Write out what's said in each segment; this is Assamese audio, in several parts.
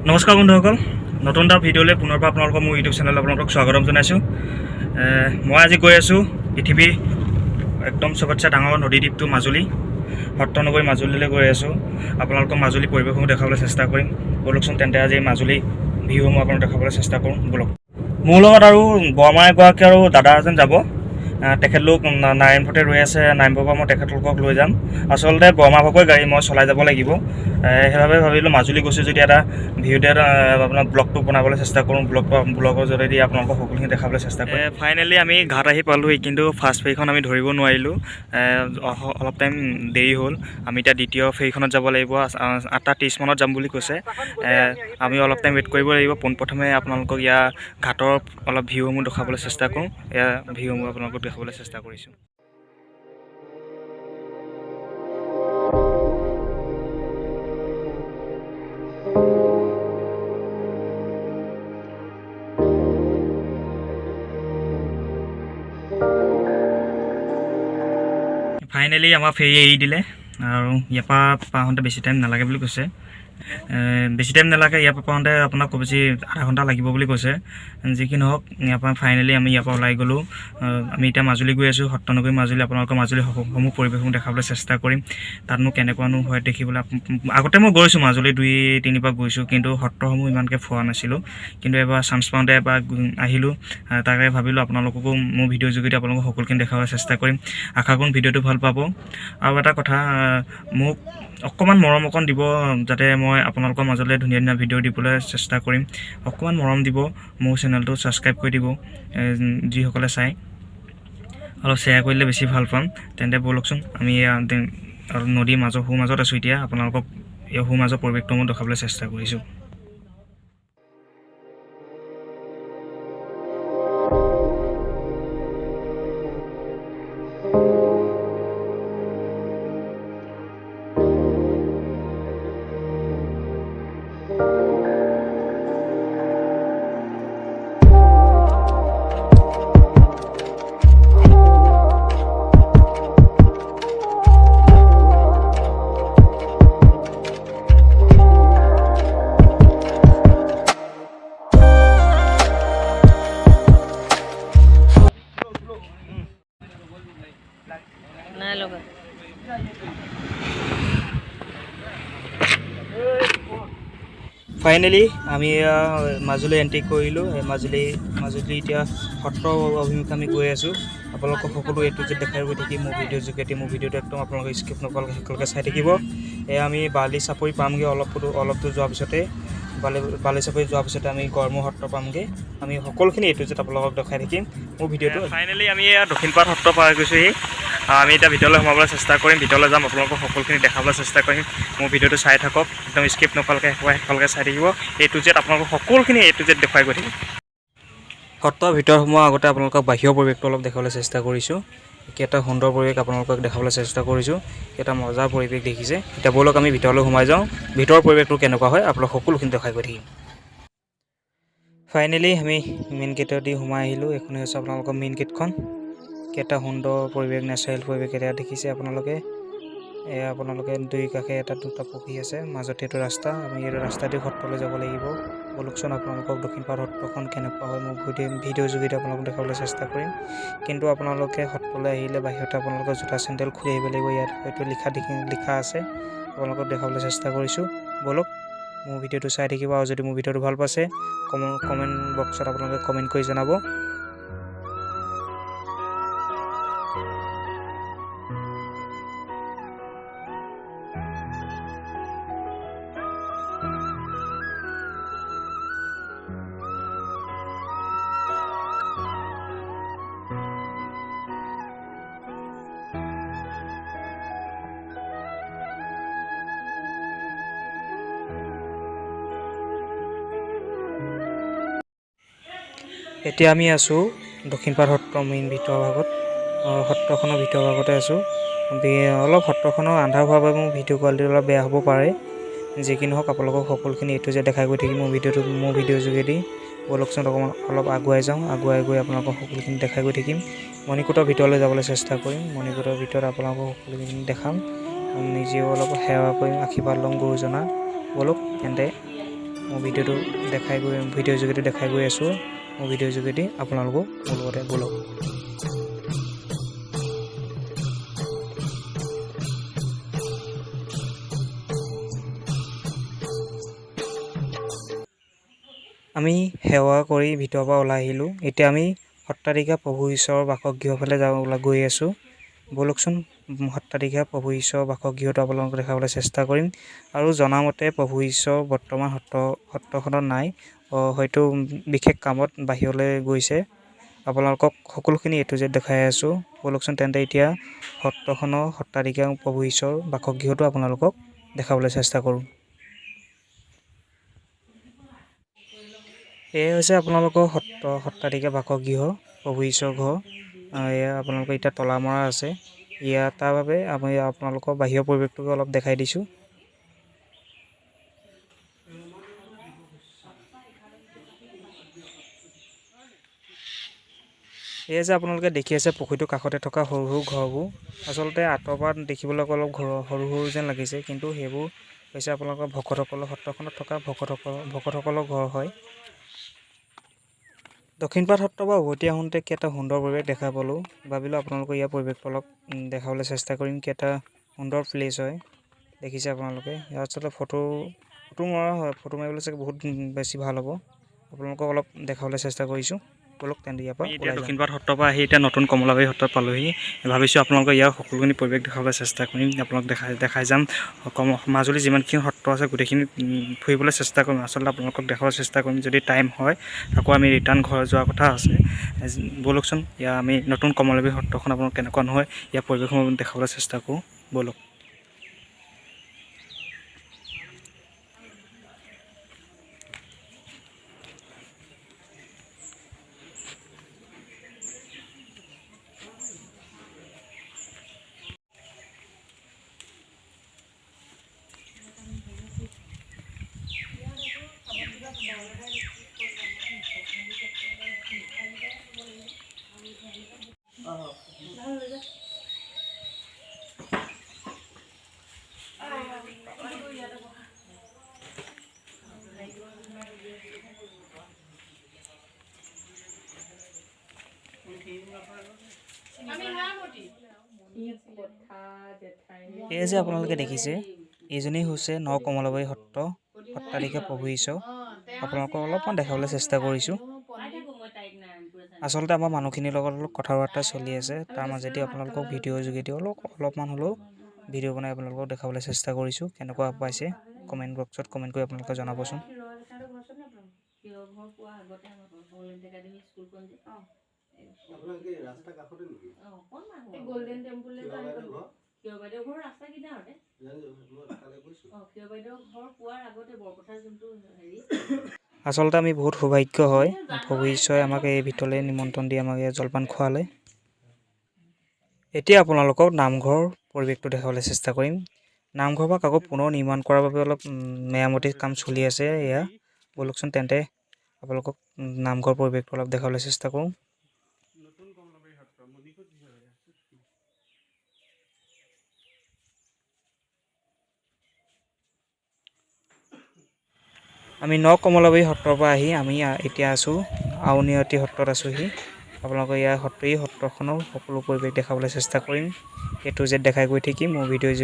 নমস্কাৰ বন্ধুসকল, নতুন এটা ভিডিঅ'লৈ পুনৰবাৰ আপোনালোকৰ মোৰ ইউটিউব চেনেলত আপোনালোকক স্বাগতম জনাইছোঁ। মই আজি গৈ আছোঁ পৃথিৱীৰ একদম চবতছে ডাঙৰ নদীদ্বীপটো মাজুলী, সত্ৰনগৰী মাজুলীলৈ গৈ আছোঁ। আপোনালোকক মাজুলী পৰিৱেশসমূহ দেখাবলৈ চেষ্টা কৰিম। ব'লকচোন তেন্তে আজি মাজুলী ভিউসমূহ আপোনালোকক দেখাবলৈ চেষ্টা কৰোঁ। ব'লক, মোৰ লগত আৰু বৰমা এগৰাকী আৰু দাদা এজন যাব। তেখেতলোক নাৰায়ণপুৰতে ৰৈ আছে। নাৰায়ণপুৰৰ পৰা মই তেখেতলোকক লৈ যাম। আচলতে বৰমা ভাগৰ গাড়ী মই চলাই যাব লাগিব। সেইবাবে ভাবিলোঁ মাজুলী গৈছোঁ যদি এটা ভিডিঅ'তে আপোনাৰ ব্লগটো বনাবলৈ চেষ্টা কৰোঁ। ব্লগৰ জৰিয়তে আপোনালোকক সকলোখিনি দেখাবলৈ চেষ্টা কৰিম। ফাইনেলি আমি ঘাট আহি পালোহি, কিন্তু ফাৰ্ষ্ট ফেৰীখন আমি ধৰিব নোৱাৰিলোঁ। অলপ টাইম দেৰি হ'ল। আমি এতিয়া দ্বিতীয় ফেৰীখনত যাব লাগিব। 8:30 মানত যাম বুলি কৈছে। আমি অলপ টাইম ৱেইট কৰিব লাগিব। পোনপ্ৰথমে আপোনালোকক ইয়াৰ ঘাটৰ অলপ ভিউসমূহ দেখাবলৈ চেষ্টা কৰোঁ। এয়া ভিউসমূহ আপোনালোকক দেখাবলৈ চেষ্টা কৰিছোঁ। ফাইনেলি আমাৰ ফেৰী এৰি দিলে আৰু ইয়াৰ পৰা পাওঁতে বেছি টাইম নালাগে বুলি কৈছে। বেছি টাইম নালাগে, ইয়াৰ পৰা পাওঁতে আপোনাক খুব বেছি আধা ঘণ্টা লাগিব বুলি কৈছে। যি কি নহওক, ইয়াৰ পৰা ফাইনেলি আমি ইয়াৰ পৰা ওলাই গ'লোঁ। আমি এতিয়া মাজুলী গৈ আছোঁ, সত্ৰনগৰী মাজুলী। আপোনালোকৰ মাজুলী সমূহ পৰিৱেশসমূহ দেখাবলৈ চেষ্টা কৰিম। তাতনো কেনেকুৱানো হয় দেখিবলৈ। আগতে মই গৈছোঁ মাজুলী 2-3 বাৰ গৈছোঁ, কিন্তু সত্ৰসমূহ ইমানকৈ ফুৰা নাছিলোঁ। কিন্তু এবাৰ চান্স পাওঁতে এবাৰ আহিলোঁ। তাকে ভাবিলোঁ আপোনালোককো মোৰ ভিডিঅ'ৰ যোগেদি আপোনালোকক সকলোখিনি দেখাবলৈ চেষ্টা কৰিম। আশা কৰোঁ ভিডিঅ'টো ভাল পাব। আৰু এটা কথা, মোক অকণমান মৰম অকণ দিব, যাতে মই আপোনালোকৰ মাজলৈ ধুনীয়া ধুনীয়া ভিডিঅ' দিবলৈ চেষ্টা কৰিম। অকণমান মৰম দিব। মোৰ চেনেলটো ছাবস্ক্ৰাইব কৰি দিব, যিসকলে চাই। অলপ শ্বেয়াৰ কৰিলে বেছি ভাল পাম। তেন্তে ব'লকচোন, আমি নদীৰ মাজত আছোঁ এতিয়া। আপোনালোকক এই মাজৰ পৰিৱেশটো মই দেখাবলৈ চেষ্টা কৰিছোঁ। ফাইনেলি আমি মাজুলী এণ্ট্ৰি কৰিলোঁ। মাজুলী এতিয়া সত্ৰ অভিমুখে আমি গৈ আছোঁ। আপোনালোকক সকলো A to Z দেখাই গৈ থাকিম মোৰ ভিডিঅ'ৰ যোগেদি। মোৰ ভিডিঅ'টো একদম আপোনালোকে স্কিপ নকৰাকৈ সকলোকে চাই থাকিব। এয়া আমি বালি চাপৰি পামগৈ। অলপ দূৰ যোৱাৰ পিছতে বালি চাপৰি যোৱাৰ পিছতে আমি গড়মূৰ সত্ৰ পামগৈ। আমি সকলোখিনি A to Z আপোনালোকক দেখাই থাকিম মোৰ ভিডিঅ'টো। ফাইনেলি আমি দক্ষিণপাট সত্ৰ পাই গৈছোঁহি। আমি এতিয়া ভিতৰলৈ সোমাবলৈ চেষ্টা কৰিম। ভিতৰলৈ যাম, আপোনালোকক সকলোখিনি দেখাবলৈ চেষ্টা কৰিম। মোৰ ভিডিঅ'টো চাই থাকক, একদম স্কিপ নকৰাকৈ সকলোকে চাই থাকিব। A to Z আপোনালোকক সকলোখিনি A to Z দেখুৱাই গৈ থাকিম। সত্ৰৰ ভিতৰত সোমোৱাৰ আগতে আপোনালোকক বাহিৰৰ পৰিৱেশটো অলপ দেখাবলৈ চেষ্টা কৰিছোঁ। এটা সুন্দৰ পৰিৱেশ আপোনালোকক দেখাবলৈ চেষ্টা কৰিছোঁ। এটা মজাৰ পৰিৱেশ দেখিছে। এতিয়া ব'লক আমি ভিতৰলৈ সোমাই যাওঁ। ভিতৰৰ পৰিৱেশটো কেনেকুৱা হয় আপোনালোক সকলোখিনি দেখাই গৈ থাকিম। ফাইনেলি আমি মেইন গেটেদি সোমাই আহিলোঁ। এইখনেই হৈছে আপোনালোকৰ মেইন গেটখন। এটা সুন্দৰ পৰিৱেশ, নেচাৰেল পৰিৱেশ এটা দেখিছে আপোনালোকে। এয়া আপোনালোকে দুই কাষে দুটা পুখুৰী আছে, মাজতে এইটো ৰাস্তা। আমি এইটো ৰাস্তা দি সত্ৰলৈ যাব লাগিব। ব'লকচোন আপোনালোকক দক্ষিণপাট সত্ৰখন কেনেকুৱা হয় মোৰ ভিডিঅ'ৰ যোগেদি আপোনালোকক দেখাবলৈ চেষ্টা কৰিম। কিন্তু আপোনালোকে সত্ৰলৈ আহিলে বাহিৰতে আপোনালোকৰ জোতা চেণ্ডেল খুলি আহিব লাগিব। ইয়াত হয়তো লিখা আছে, আপোনালোকক দেখাবলৈ চেষ্টা কৰিছোঁ। ব'লক মোৰ ভিডিঅ'টো চাই থাকিব। আৰু যদি মোৰ ভিডিঅ'টো ভাল পাইছে, কমেণ্ট বক্সত আপোনালোকে কমেণ্ট কৰি জনাব। এতিয়া আমি আছোঁ দক্ষিণপাট সত্ৰৰ মেইন ভিতৰ ভাগত। সত্ৰখনৰ ভিতৰ ভাগতে আছোঁ। অলপ সত্ৰখনৰ আন্ধাৰ হোৱাৰ বাবে মোৰ ভিডিঅ' কোৱালিটি অলপ বেয়া হ'ব পাৰে। যি কি নহওক আপোনালোকক সকলোখিনি A to Z দেখাই গৈ থাকিম মোৰ ভিডিঅ'ৰ যোগেদি। ব'লকচোন অলপ আগুৱাই যাওঁ। আগুৱাই গৈ আপোনালোকক সকলোখিনি দেখাই গৈ থাকিম। মণিকূটৰ ভিতৰলৈ যাবলৈ চেষ্টা কৰিম। মণিকূটৰ ভিতৰত আপোনালোকক সকলোখিনি দেখাম। নিজেও অলপ সেৱা কৰিম, আশীৰ্বাদ ল'ম গুৰুজনা। ব'লক তেন্তে মই ভিডিঅ'ৰ যোগেদি দেখাই গৈ আছোঁ। মই ভিডিঅ'ৰ যোগেদি আপোনালোকো মোৰ লগতে ব'লক। আমি সেৱা কৰি ভিতৰৰ পৰা ওলাই আহিলোঁ। এতিয়া আমি সত্ৰাধিকাৰ প্ৰভু ঈশ্বৰৰ বাসগৃহৰ ফালে গৈ আছোঁ। ব'লকচোন সত্ৰাধিকাৰ প্ৰভু ঈশ্বৰৰ বাসগৃহটো আপোনালোকক দেখাবলৈ চেষ্টা কৰিম। আৰু জনামতে প্ৰভু ঈশ্বৰ বৰ্তমান সত্ৰখনত নাই, হয়তো বিশেষ কামত বাহিৰলৈ গৈছে। আপোনালোকক সকলোখিনি A to Z দেখাই আছোঁ। ব'লকচোন তেন্তে এতিয়া সত্ৰাধিকাৰ প্ৰভু ঈশ্বৰৰ বাসগৃহটো আপোনালোকক দেখাবলৈ চেষ্টা কৰোঁ। এয়া হৈছে আপোনালোকৰ সত্ৰাধিকাৰ বাসগৃহ, প্ৰভু ঈশ্বৰৰ ঘৰ। এয়া আপোনালোকৰ এতিয়া তলা মৰা আছে। তাৰ বাবে আমি আপোনালোকৰ বাহিৰৰ পৰিৱেশটোকে অলপ দেখাই দিছোঁ। এয়া যে আপোনালোকে দেখি আছে পুখুৰীটোৰ কাষতে থকা সৰু সৰু ঘৰবোৰ, আচলতে আঁতৰৰ পৰা দেখিবলৈ অলপ সৰু সৰু যেন লাগিছে, কিন্তু সেইবোৰ হৈছে আপোনালোকৰ সত্ৰখনত থকা ভকতসকলৰ ঘৰ হয়। দক্ষিণপাট সত্ৰৰ পৰা উভতি আহোঁতে কি এটা সুন্দৰ পৰিৱেশ দেখা পালোঁ। ভাবিলোঁ আপোনালোকৰ ইয়াৰ পৰিৱেশটো অলপ দেখাবলৈ চেষ্টা কৰিম। কি এটা সুন্দৰ প্লেচ হয়, দেখিছে আপোনালোকে। ইয়াত আচলতে ফটো মৰা হয়, ফটো মাৰিবলৈ চাগে বহুত বেছি ভাল হ'ব। আপোনালোকক অলপ দেখাবলৈ চেষ্টা কৰিছোঁ। ব'লক তেন্তে ইয়াৰ পৰা এতিয়া দক্ষিণপাট সত্ৰৰ পৰা আহি এতিয়া নতুন কমলাবাৰী সত্ৰত পালোঁহি। ভাবিছোঁ আপোনালোকক ইয়াৰ সকলোখিনি পৰিৱেশ দেখাবলৈ চেষ্টা কৰিম। আপোনালোক দেখাই যাম। মাজুলী যিমানখিনি সত্ৰ আছে গোটেইখিনি ফুৰিবলৈ চেষ্টা কৰিম। আচলতে আপোনালোকক দেখাবলৈ চেষ্টা কৰিম। যদি টাইম হয় আকৌ আমি ৰিটাৰ্ণ ঘৰ যোৱাৰ কথা আছে। ব'লকচোন আমি নতুন কমলাবাৰী সত্ৰখন আপোনালোক কেনেকুৱা নহয় ইয়াৰ পৰিৱেশসমূহ দেখাবলৈ চেষ্টা কৰোঁ। ব'লক। এই যে আপোনালোকে দেখিছে, এইজনেই হৈছে কমলাবাৰী সত্ৰাধিকাৰ প্ৰভু ঈশ্বৰ। আপোনালোকক অলপমান দেখাবলৈ চেষ্টা কৰিছোঁ। আচলতে আমাৰ মানুহখিনিৰ লগত অলপ কথা বাৰ্তা চলি আছে, তাৰ মাজেদি আপোনালোকক ভিডিঅ'ৰ যোগেদি অলপমান হ'লেও ভিডিঅ' বনাই আপোনালোকক দেখাবলৈ চেষ্টা কৰিছোঁ। কেনেকুৱা পাইছে কমেণ্ট বক্সত কমেণ্ট কৰি আপোনালোকে জনাবচোন। আচলতে আমি বহুত সৌভাগ্য হয়, প্ৰভু ঈশ্বৰে আমাক এই ভিতৰলৈ নিমন্ত্ৰণ দি আমাক জলপান খোৱালে। এতিয়া আপোনালোকক নামঘৰ পৰিৱেশটো দেখাবলৈ চেষ্টা কৰিম। নামঘৰভাগ আকৌ পুনৰ নিৰ্মাণ কৰাৰ বাবে অলপ মেৰামতিৰ কাম চলি আছে। এয়া ব'লকচোন তেন্তে আপোনালোকক নামঘৰ পৰিৱেশটো অলপ দেখাবলৈ চেষ্টা কৰোঁ। আমি কমলাবাৰী সত্ৰৰ পৰা আহি আমি এতিয়া আছোঁ আউনীআটী সত্ৰত আছোঁহি। আপোনালোকে এই সত্ৰখনৰ সকলো পৰিৱেশ দেখাবলৈ চেষ্টা কৰিম। A to Z দেখাই গৈ থাকিম মোৰ ভিডিঅ'ৰ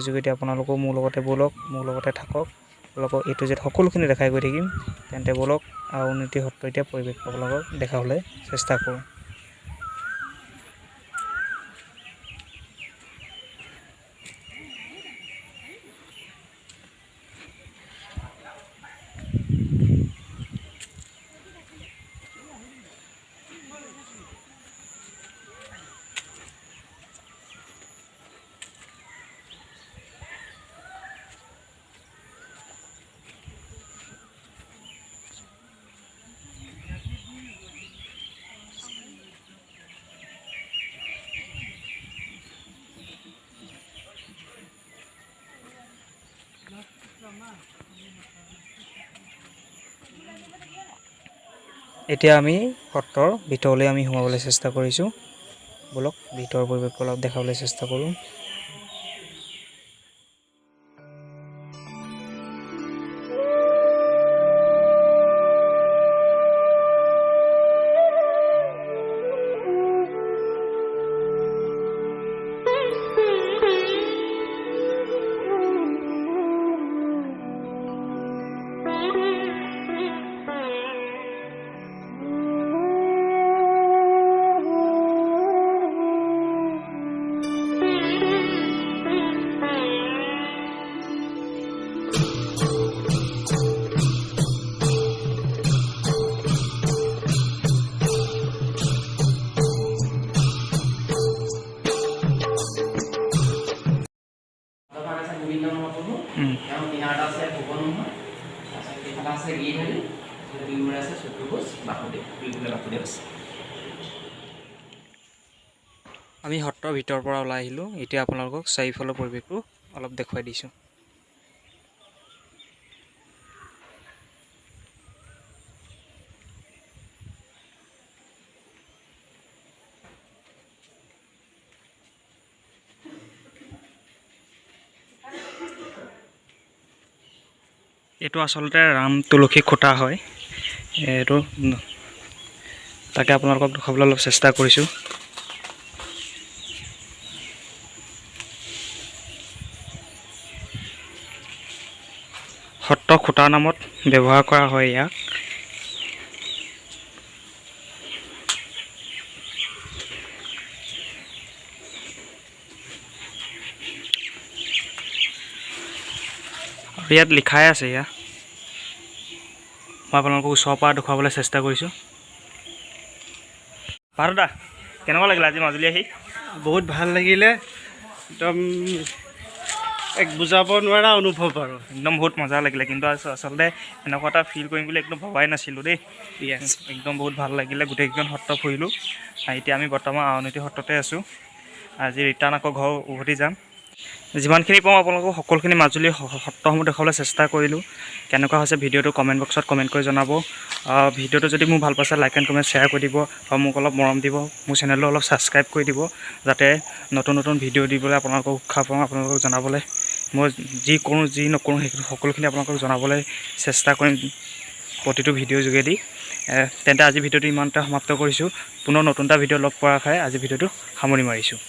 যোগেদি আপোনালোকো মোৰ লগতে ব'লক, মোৰ লগতে থাকক। আপোনালোকক A to Z সকলোখিনি দেখাই গৈ থাকিম। তেন্তে ব'লক আউনীআটী সত্ৰ এতিয়া পৰিৱেশটো আপোনালোকক দেখাবলৈ চেষ্টা কৰোঁ। এতিয়া আমি সত্ৰৰ ভিতৰলৈ আমি সোমাবলৈ চেষ্টা কৰিছোঁ। ব'লক ভিতৰৰ পৰিৱেশটো অলপ দেখাবলৈ চেষ্টা কৰোঁ। আছে গিৰিধাৰী, দুই মূৰে আছে চতুৰ্ভুজ, বাসুদেৱ, দুইফালে বাসুদেৱ আছে। আমি সত্ৰৰ ভিতৰৰ পৰা ওলাই আহিলোঁ। এতিয়া আপোনালোকক চাৰিওফালৰ পৰিৱেশটো অলপ দেখুৱাই দিছোঁ। এইটো আচলতে ৰাম তুলসী খুঁটা হয়। এইটো তাকে আপোনালোকক দেখুৱাবলৈ অলপ চেষ্টা কৰিছোঁ। সত্ৰ খুঁটা নামত ব্যৱহাৰ কৰা হয় ইয়াক। আৰু ইয়াত লিখাই আছে ইয়াত। মই আপোনালোকক ওচৰৰ পৰা দেখুৱাবলৈ চেষ্টা কৰিছোঁ। পাৰুদা, কেনেকুৱা লাগিলে আজি মাজুলী আহি? বহুত ভাল লাগিলে, একদম এক বুজাব নোৱাৰা অনুভৱ আৰু একদম বহুত মজা লাগিলে, কিন্তু আচলতে এনেকুৱা এটা ফিল কৰিম বুলি একদম ভবাই নাছিলোঁ দেই। একদম বহুত ভাল লাগিলে, গোটেইকেইখন সত্ৰ ফুৰিলোঁ। এতিয়া আমি বৰ্তমান আউনীআটী সত্ৰতে আছোঁ। আজি ৰিটাৰ্ণ আকৌ ঘৰ উভতি যাম। যিমানখিনি পাওঁ আপোনালোকক সকলোখিনি মাজুলী সত্ৰসমূহ দেখুৱাবলৈ চেষ্টা কৰিলোঁ। কেনেকুৱা হৈছে ভিডিঅ'টো কমেণ্ট বক্সত কমেণ্ট কৰি জনাব। ভিডিঅ'টো যদি মোক ভাল পাইছে লাইক এণ্ড কমেণ্ট শ্বেয়াৰ কৰি দিব আৰু মোক অলপ মৰম দিব। মোৰ চেনেলটো অলপ ছাবস্ক্ৰাইব কৰি দিব, যাতে নতুন নতুন ভিডিঅ' দিবলৈ আপোনালোকক উৎসাহ পাওঁ। আপোনালোকক জনাবলৈ মই যি কৰোঁ যি নকৰোঁ সেই সকলোখিনি আপোনালোকক জনাবলৈ চেষ্টা কৰিম প্ৰতিটো ভিডিঅ'ৰ যোগেদি। তেন্তে আজি ভিডিঅ'টো ইমানতে সমাপ্ত কৰিছোঁ। পুনৰ নতুন এটা ভিডিঅ' লগ পোৱাৰ আশাৰে আজি ভিডিঅ'টো সামৰি মাৰিছোঁ।